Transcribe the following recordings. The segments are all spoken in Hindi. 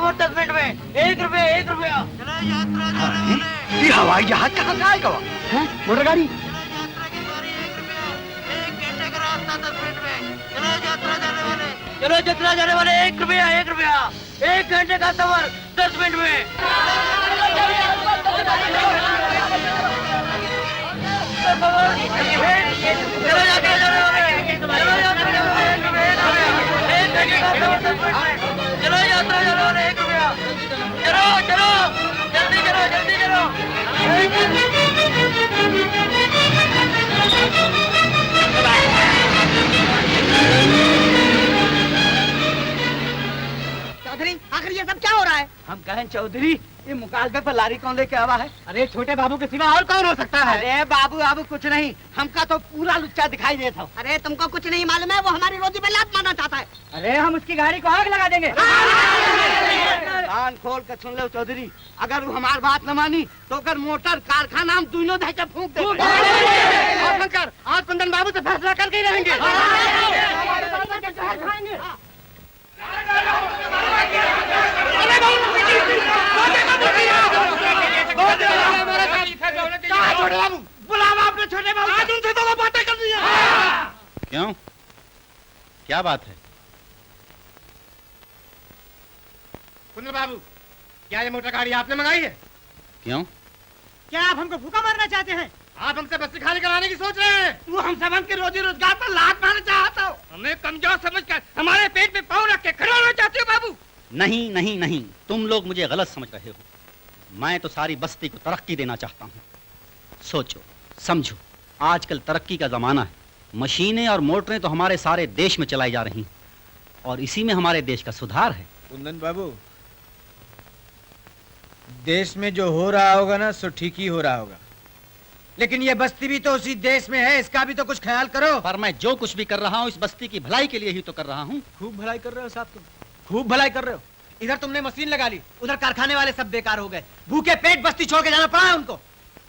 सफर 10 मिनट में। 1 रुपया 1 रुपया। चलो यात्रा जाने वाले। ये हवाई जहाज कहाँ से आएगा? मोटर गाड़ी। यात्रा की बारी 1 रुपया। 1 घंटे का रास्ता 10 मिनट में। चलो यात्रा जाने वाले। चलो यात्रा जाने वाले। 1 रुपया 1 रुपया। 1 घंटे का सफर 10 मिनट में। चलो यात्रा जाने वाले। चलो यात्रा जाने वाले। 1 रुपया 1 रुपया। 1 घंटे का सफर 10 मिनट में। चलो यात्रा जाने वाले। 1 रुपया। चलो चलो जल्दी करो जल्दी करो। चौधरी आखिर ये सब क्या हो रहा है? हम कहें चौधरी ये मुकालबे पर लारी कौन लेके आवा है? अरे छोटे बाबू के सिवा और कौन हो सकता है? अरे बाबू बाबू कुछ नहीं, हमका तो पूरा लुच्चा दिखाई देता हो। अरे तुमको कुछ नहीं मालूम है, वो हमारी रोजी पे लात मारना चाहता है। अरे हम उसकी गाड़ी को आग लगा देंगे। कान खोल कर सुन लो चौधरी, अगर वो हमारी बात न मानी तो अगर मोटर कारखाना हम दोनों धक्के फूंक देंगे। शंकर आज कुंदन बाबू से फैसला करके ही रहेंगे। बुलावा आपने छोटे बाबू, आज उनसे तो बातें कर दी है। क्यों, क्या बात है? कुंदन बाबू, क्या ये मोटर गाड़ी आपने मंगाई है? क्यों? क्या आप हमको भूखा मारना चाहते हैं? आप हमसे बस्ती खाली कराने की सोच रहे हैं? तू हम सबन के रोजी रोजगार पर लात मारना चाहता हो। हमें कमजोर समझकर हमारे पेट में पाँव रख के खड़ा होना चाहते हो बाबू? नहीं नहीं नहीं, तुम लोग मुझे गलत समझ रहे हो। मैं तो सारी बस्ती को तरक्की देना चाहता हूँ। सोचो समझो, आजकल तरक्की का जमाना है। मशीनें और मोटरें तो हमारे सारे देश में चलाई जा रही हैं और इसी में हमारे देश का सुधार है। कुंदन बाबू, देश में जो हो रहा होगा ना सो ठीक ही हो रहा होगा, लेकिन ये बस्ती भी तो उसी देश में है, इसका भी तो कुछ ख्याल करो। पर मैं जो कुछ भी कर रहा हूँ इस बस्ती की भलाई के लिए ही तो कर रहा हूँ। खूब भलाई कर रहे हो साहब, तुम खूब भलाई कर रहे हो। इधर तुमने मशीन लगा ली, उधर कारखाने वाले सब बेकार हो गए, भूखे पेट बस्ती छोड़ के जाना पड़ा है उनको।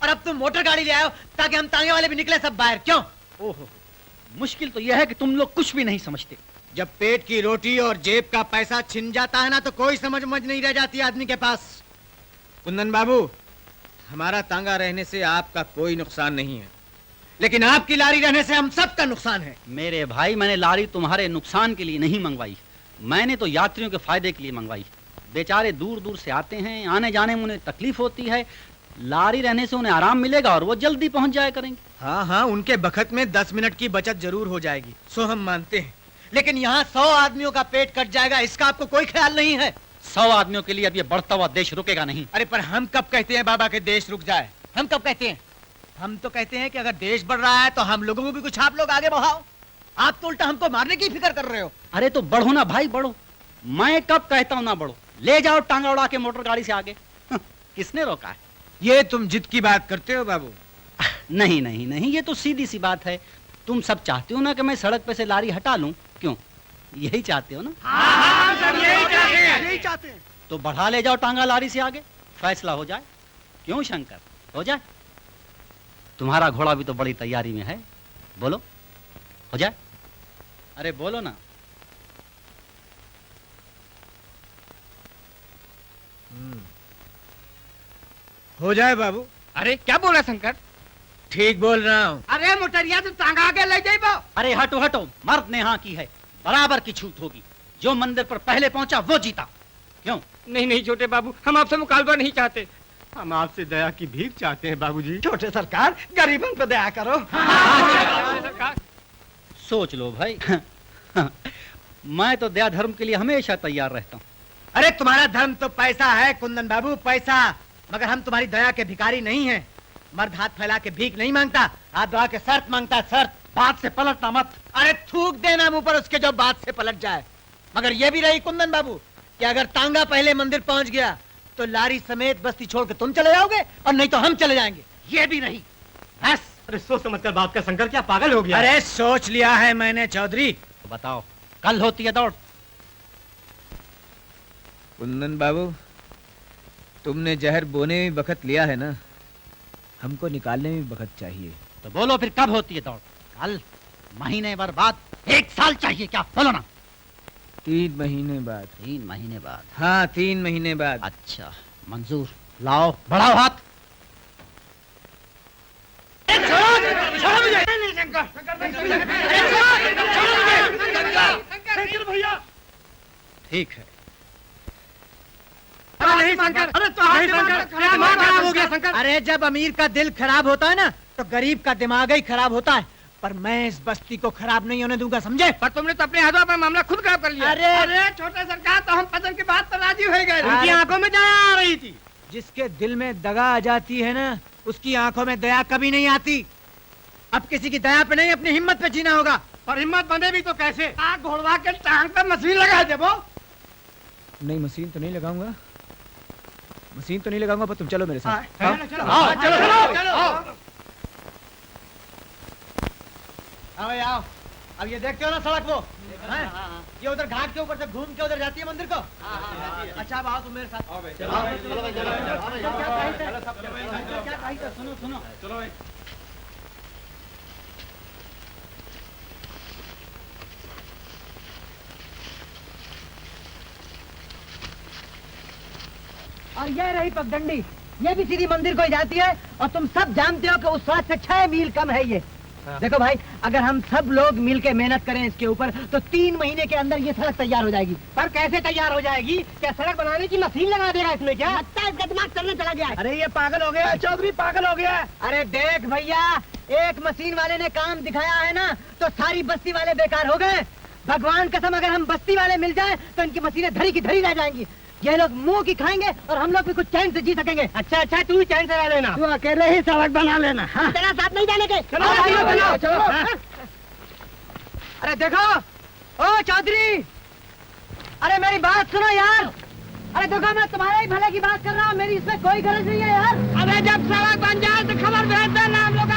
और अब तुम मोटर गाड़ी ले आए हो ताकि हम तांगे वाले भी निकले सब बाहर। क्यों? ओहो, मुश्किल तो यह है कि तुम लोग कुछ भी नहीं समझते। जब पेट की रोटी और जेब का पैसा छिन जाता है ना तो कोई समझ नहीं रह जाती आदमी के पास। कुंदन बाबू, हमारा तांगा रहने से आपका कोई नुकसान नहीं है, लेकिन आपकी लारी रहने से हम सबका नुकसान है। मेरे भाई, मैंने लारी तुम्हारे नुकसान के लिए नहीं मंगवाई, मैंने तो यात्रियों के फायदे के लिए मंगवाई। बेचारे दूर दूर से आते हैं, आने जाने में उन्हें तकलीफ होती है, लारी रहने से उन्हें आराम मिलेगा और वो जल्दी पहुंच जाया करेंगे। हाँ हाँ, उनके बखत में 10 मिनट की बचत जरूर हो जाएगी, सो हम मानते हैं, लेकिन यहाँ 100 आदमियों का पेट कट जाएगा, इसका आपको कोई ख्याल नहीं है। 100 आदमियों के लिए अब ये बढ़ता हुआ देश रुकेगा नहीं। अरे पर हम कब कहते हैं बाबा के देश रुक जाए? हम कब कहते हैं? हम तो कहते हैं कि अगर देश बढ़ रहा है तो हम लोगों को भी कुछ आप लोग आगे बढ़ाओ। आप तो उल्टा हमको मारने की फिक्र कर रहे हो। अरे तो बढ़ो ना भाई, बढ़ो। मैं कब कहता हूँ ना बढ़ो? ले जाओ टांगा उड़ा के मोटर गाड़ी से आगे। किसने रोका है? ये तुम जिद की बात करते हो बाबू। नहीं नहीं नहीं, ये तो सीधी सी बात है। तुम सब चाहते हो ना कि मैं सड़क पे से लारी हटा लूं, क्यों? यही चाहते हो ना? हाँ, सब यही चाहते हैं। तो बढ़ा ले जाओ टांगा लारी से आगे, फैसला हो जाए। क्यों शंकर, हो जाए? तुम्हारा घोड़ा भी तो बड़ी तैयारी में है, बोलो हो जाए? अरे बोलो ना। हो जाए बाबू। अरे क्या बोला शंकर? ठीक बोल रहा हूँ। अरे मोटरिया तो टांगा आगे ले जाइबो। अरे हटो हटो, मर्द ने हाँ की है, बराबर की छूट होगी। जो मंदिर पर पहले पहुंचा वो जीता। क्यों? नहीं नहीं छोटे बाबू, हम आपसे मुकालबा नहीं चाहते, हम आपसे दया की भीख चाहते हैं बाबूजी। छोटे सरकार, गरीबों पर दया करो। सरकार सोच लो भाई। मैं तो दया धर्म के लिए हमेशा तैयार रहता हूँ। अरे तुम्हारा धर्म तो पैसा है कुंदन बाबू, पैसा, मगर हम तुम्हारी दया के भिखारी नहीं हैं। मर्द हाथ फैला के भीख नहीं मांगता, हाथ दबा के शर्त मांगता, शर्त। बात से पलटना मत। अरे थूक देना मुंह पर उसके जो बात से पलट जाए। मगर ये भी रही कुंदन बाबू कि अगर तांगा पहले मंदिर पहुंच गया तो लारी समेत बस्ती छोड़ के तुम चले जाओगे और नहीं तो हम चले जाएंगे। ये भी रही बस। अरे सोच समझकर बात कर शंकर, क्या पागल हो गया? अरे सोच लिया है मैंने चौधरी। तो बताओ, कल होती है दौड़? कुंदन बाबू, तुमने जहर बोने में बखत लिया है ना, हमको निकालने में बखत चाहिए। तो बोलो फिर कब होती है दौड़? कल, महीने भर बाद, 1 साल चाहिए क्या? बोलो ना। 3 महीने बाद। 3 महीने बाद? हाँ 3 महीने बाद। अच्छा मंजूर, लाओ बढ़ाओ हाथ। ठीक है। नहीं शंकर, अरे तो नहीं शंकर, दिमाग खराब हो गया शंकर। अरे जब अमीर का दिल खराब होता है ना तो गरीब का दिमाग ही खराब होता है। पर मैं इस बस्ती को खराब नहीं होने दूंगा, समझे? पर तुमने तो अपने हाथों पर मामला खुद खराब कर लिया। अरे छोटे सरकार, तो हम पदन की बात पर राजी हो गए। उनकी आंखों में दया आ रही थी। जिसके दिल में दगा आ जाती है ना उसकी आंखों में दया कभी नहीं आती। अब किसी की दया पे नहीं, अपनी हिम्मत पे जीना होगा। पर हिम्मत बंधे भी तो कैसे? आग घोड़वा के टांग पे मशीन लगा दे वो। नहीं मशीन तो नहीं लगाऊंगा, मशीन तो नहीं लगाऊंगा, पर तुम चलो मेरे साथ। चलो चलो। आओ भाई आओ। अब ये देखते हो ना सड़क वो हैं? ये उधर घाट के ऊपर से घूम के उधर जाती है मंदिर को। अच्छा अब आओ तुम मेरे साथ। सुनो सुनो चलो भाई। और ये रही पगडंडी, ये भी सीधी मंदिर को ही जाती है। और तुम सब जानते हो कि उस सड़क से 6 मील कम है ये। देखो भाई, अगर हम सब लोग मिल के मेहनत करें इसके ऊपर तो 3 महीने के अंदर ये सड़क तैयार हो जाएगी। पर कैसे तैयार हो जाएगी? क्या सड़क बनाने की मशीन लगा देगा इसमें क्या? लगता है इसका दिमाग चलने चला गया है। अरे ये पागल हो गया, चौधरी पागल हो गया। अरे देख भैया, एक मशीन वाले ने काम दिखाया है ना तो सारी बस्ती वाले बेकार हो गए। भगवान कसम, अगर हम बस्ती वाले मिल जाएं तो इनकी मशीनें धरी की धरी रह जाएंगी। ये लोग मुंह की खाएंगे और हम लोग भी कुछ चैन से जी सकेंगे। अच्छा अच्छा, तू ही चैन से रह लेना, तू अकेले ही सड़क बना लेना। हाँ। तेरा साथ नहीं जाने के। चलो चलो चलो। अरे देखो ओ चौधरी, अरे मेरी बात सुनो यार। अरे देखो, मैं तुम्हारे ही भले की बात कर रहा हूँ, मेरी इसमें कोई गरज नहीं है यार। अरे जब सड़क बन जाए तो खबर भेज देना, हम लोग